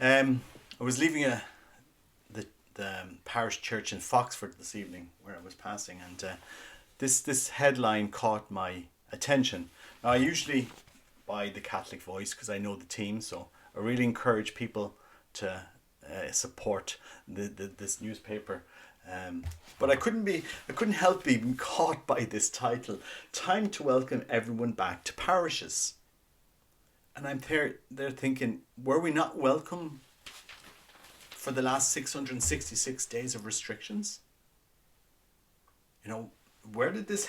Um, I was leaving the parish church in Foxford this evening where I was passing, and this headline caught my attention. Now, I usually buy the Catholic Voice because I know the team, so I really encourage people to support this newspaper. But I couldn't help being caught by this title: "Time to welcome everyone back to parishes." And I'm there thinking, were we not welcome for the last 666 days of restrictions? You know, where did this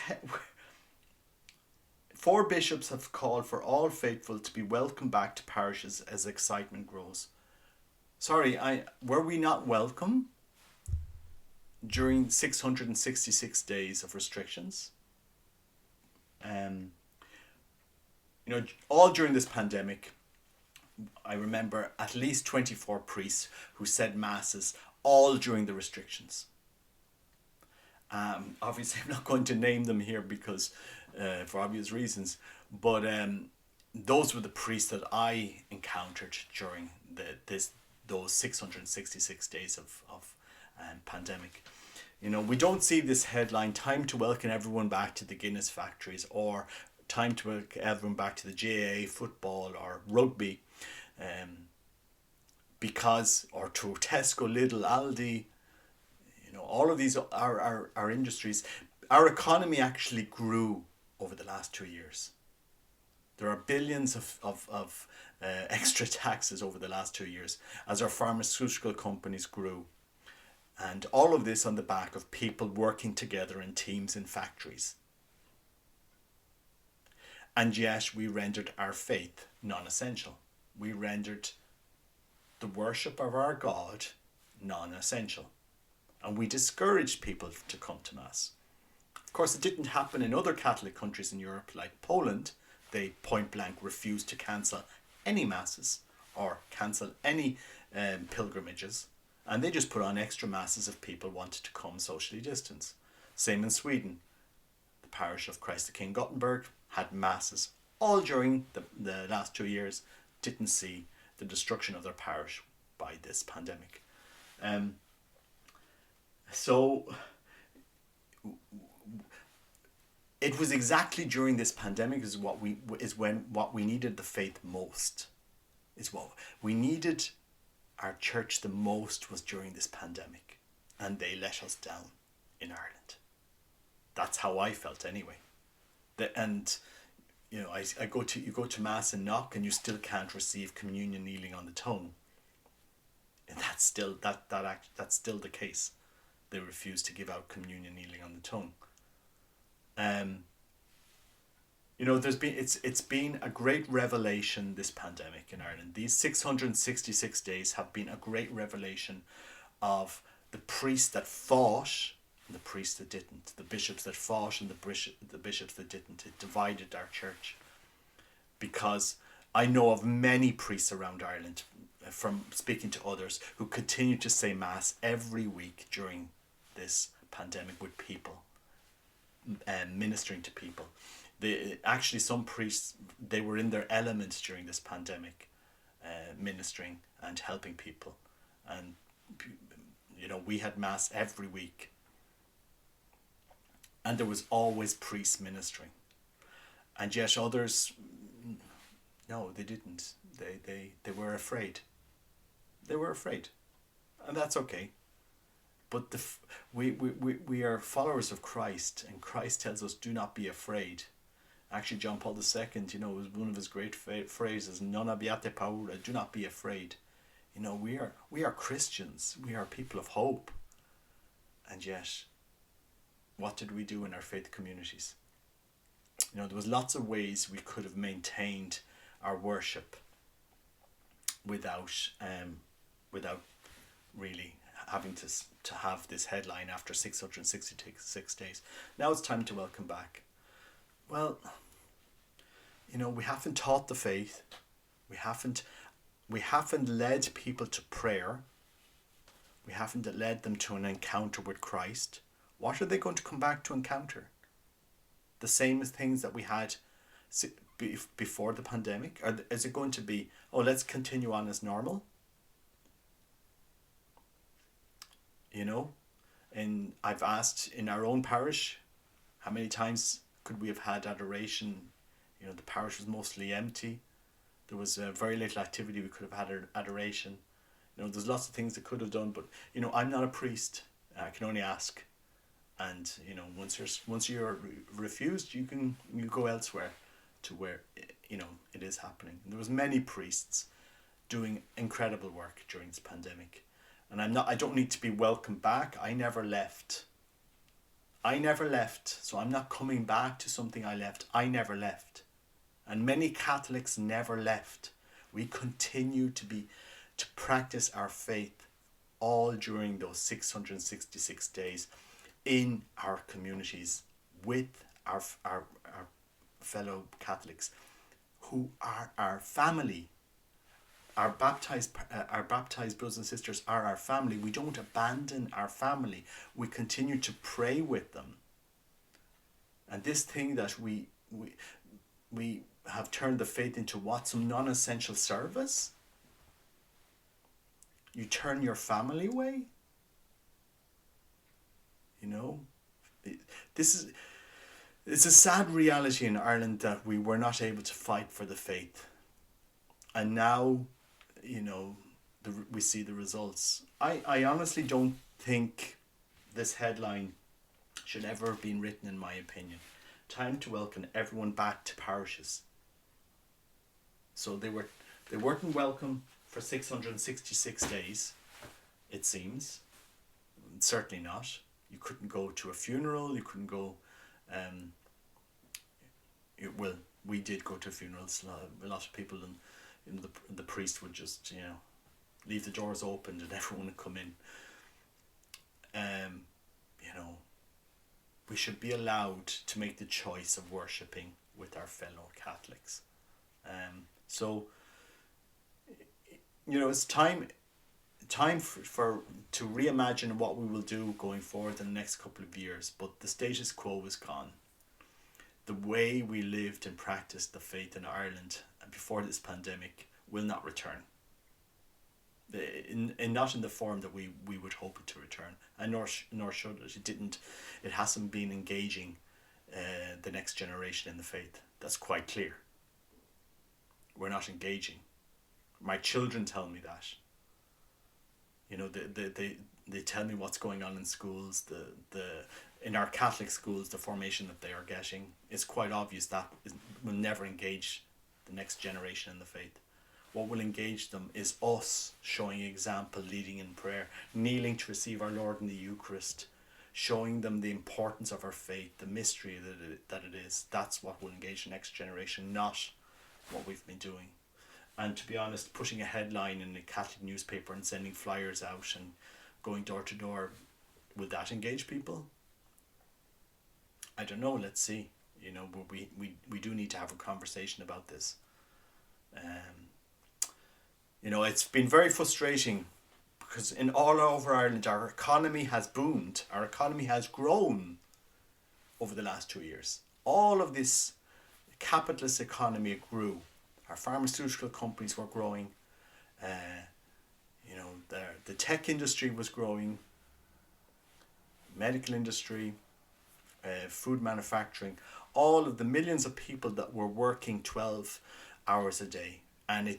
four bishops have called for all faithful to be welcomed back to parishes as excitement grows. Sorry, I were we not welcome during 666 days of restrictions? Um, all during this pandemic, I remember at least 24 priests who said masses all during the restrictions. Obviously, I'm not going to name them here because, for obvious reasons, but those were the priests that I encountered during those 666 days of pandemic. We don't see this headline, "Time to welcome everyone back to the Guinness factories," or "Time to welcome everyone back to the GAA football or rugby," because, or to Tesco, Lidl, Aldi, all of these are industries. Our economy actually grew over the last 2 years. There are billions of extra taxes over the last 2 years as our pharmaceutical companies grew. And all of this on the back of people working together in teams in factories. And yet we rendered our faith non-essential. We rendered the worship of our God non-essential. And we discouraged people to come to Mass. Of course, it didn't happen in other Catholic countries in Europe like Poland. They point blank refused to cancel any Masses or cancel any pilgrimages. And they just put on extra Masses if people wanted to come socially distanced. Same in Sweden. The parish of Christ the King Gothenburg had Masses all during the last 2 years, didn't see the destruction of their parish by this pandemic. So it was exactly during this pandemic when what we needed the faith most. Is what we needed our church the most was during this pandemic, and they let us down in Ireland. That's how I felt anyway. And I go to you go to Mass and knock, and you still can't receive communion kneeling on the tongue. And that's still that's still the case. They refuse to give out communion kneeling on the tongue. It's been a great revelation, this pandemic in Ireland. These 666 days have been a great revelation of the priests that fought and the priests that didn't, the bishops that fought and the bishops that didn't. It divided our church, because I know of many priests around Ireland, from speaking to others, who continue to say Mass every week during this pandemic with people, and ministering to people. Actually, some priests, they were in their element during this pandemic, ministering and helping people. And we had Mass every week, and there was always priests ministering. And yet others, no, they didn't. They were afraid. They were afraid, and that's okay. But we are followers of Christ, and Christ tells us, do not be afraid. Actually, John Paul II, was one of his great phrases, "Non abbiate paura," do not be afraid. We are Christians. We are people of hope. And yet, what did we do in our faith communities? There was lots of ways we could have maintained our worship without really having to have this headline after 666 days. Now it's time to welcome back. Well, we haven't taught the faith. We haven't led people to prayer. We haven't led them to an encounter with Christ. What are they going to come back to encounter? The same as things that we had before the pandemic? Or is it going to be, let's continue on as normal? you know. And I've asked in our own parish, how many times could we have had adoration? You know, the parish was mostly empty. There was very little activity. We could have had adoration. You know, there's lots of things that could have done, but you know, I'm not a priest. I can only ask. And you know, once you're refused, you go elsewhere, to where you know it is happening. And there was many priests doing incredible work during this pandemic, and I don't need to be welcomed back. I never left. I never left, so I'm not coming back to something I left. I never left. And many Catholics never left. We continue to practice our faith all during those 666 days in our communities with our fellow Catholics who are our family. Our baptized brothers and sisters are our family. We don't abandon our family. We continue to pray with them. And this thing that we have turned the faith into what, some non-essential service? You turn your family away? You know, it's a sad reality in Ireland that we were not able to fight for the faith, and now, you know, we see the results. I honestly don't think this headline should ever have been written, in my opinion. Time to welcome everyone back to parishes. So they weren't welcome for 666 days, it seems. Certainly not. You couldn't go to a funeral. You couldn't go. Well, we did go to funerals. A lot of people, and you know, the priest would just, you know, leave the doors open and everyone would come in. You know, we should be allowed to make the choice of worshipping with our fellow Catholics. So, you know, it's time for to reimagine what we will do going forward in the next couple of years. But the status quo is gone. The way we lived and practiced the faith in Ireland before this pandemic will not return. Not in the form that we would hope it to return, and nor should it. It hasn't been engaging the next generation in the faith. That's quite clear. We're not engaging. My children tell me that. You know, they tell me what's going on in schools. In our Catholic schools, the formation that they are getting, it's quite obvious that will never engage the next generation in the faith. What will engage them is us showing example, leading in prayer, kneeling to receive our Lord in the Eucharist, showing them the importance of our faith, the mystery that it is. That's what will engage the next generation, not what we've been doing. And to be honest, putting a headline in a Catholic newspaper and sending flyers out and going door to door, will that engage people? I don't know. Let's see. You know, but we do need to have a conversation about this. You know, it's been very frustrating because in all over Ireland, our economy has boomed. Our economy has grown over the last 2 years. All of this capitalist economy grew. Our pharmaceutical companies were growing. You know, the tech industry was growing. Medical industry, food manufacturing. All of the millions of people that were working 12 hours a day. And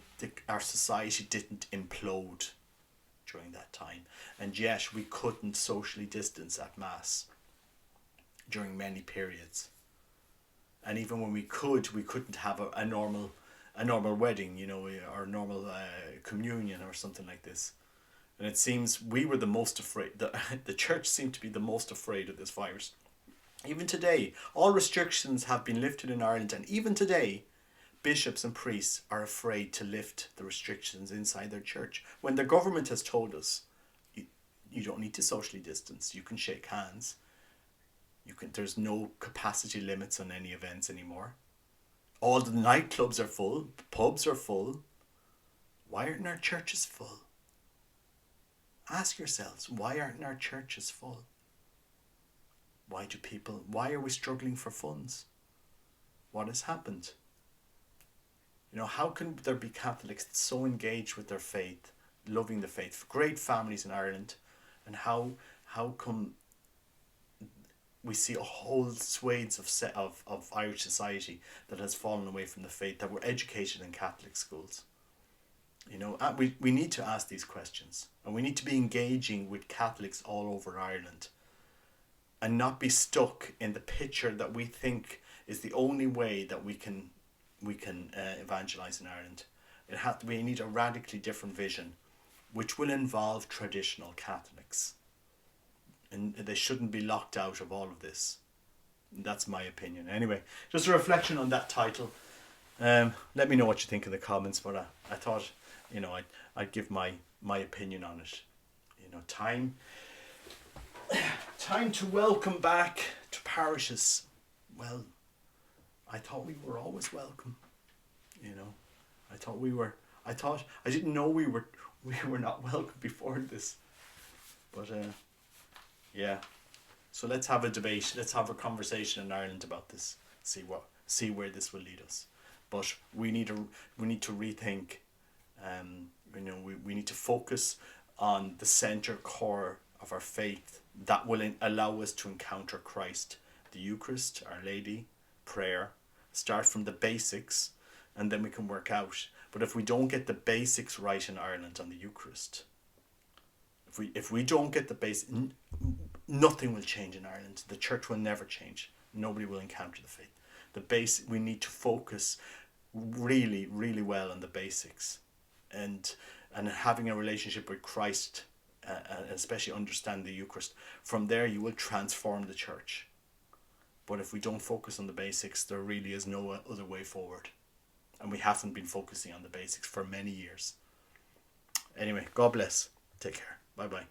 our society didn't implode during that time. And yet we couldn't socially distance at Mass during many periods. And even when we couldn't have a normal wedding, you know, or normal communion or something like this. And it seems we were the most afraid. The church seemed to be the most afraid of this virus. Even today, all restrictions have been lifted in Ireland, and even today, bishops and priests are afraid to lift the restrictions inside their church. When the government has told us, you don't need to socially distance, you can shake hands. There's no capacity limits on any events anymore. All the nightclubs are full, the pubs are full. Why aren't our churches full? Ask yourselves, why aren't our churches full? Why are we struggling for funds? What has happened? You know, how can there be Catholics so engaged with their faith, loving the faith, great families in Ireland, And how come we see a whole swathes of Irish society that has fallen away from the faith, that were educated in Catholic schools. You know, we need to ask these questions, and we need to be engaging with Catholics all over Ireland, and not be stuck in the picture that we think is the only way that we can evangelize in Ireland. We need a radically different vision, which will involve traditional Catholics, and they shouldn't be locked out of all of this. That's my opinion. Anyway, just a reflection on that title. Let me know what you think in the comments. But I thought, I'd give my opinion on it. Time to welcome back to parishes. Well, I thought we were always welcome. I thought I didn't know we were not welcome before this. But yeah. So let's have a debate. Let's have a conversation in Ireland about this. See where this will lead us. But we need to rethink. We need to focus on the center core of our faith that will allow us to encounter Christ, the Eucharist, Our Lady, prayer. Start from the basics, and then we can work out. But if we don't get the basics right in Ireland on the Eucharist, if we don't get the basics, nothing will change in Ireland. The church will never change. Nobody will encounter the faith. We need to focus really, really well on the basics, and having a relationship with Christ, and especially understand the Eucharist. From there, you will transform the church. But if we don't focus on the basics, there really is no other way forward. And we haven't been focusing on the basics for many years. Anyway, God bless. Take care. Bye-bye.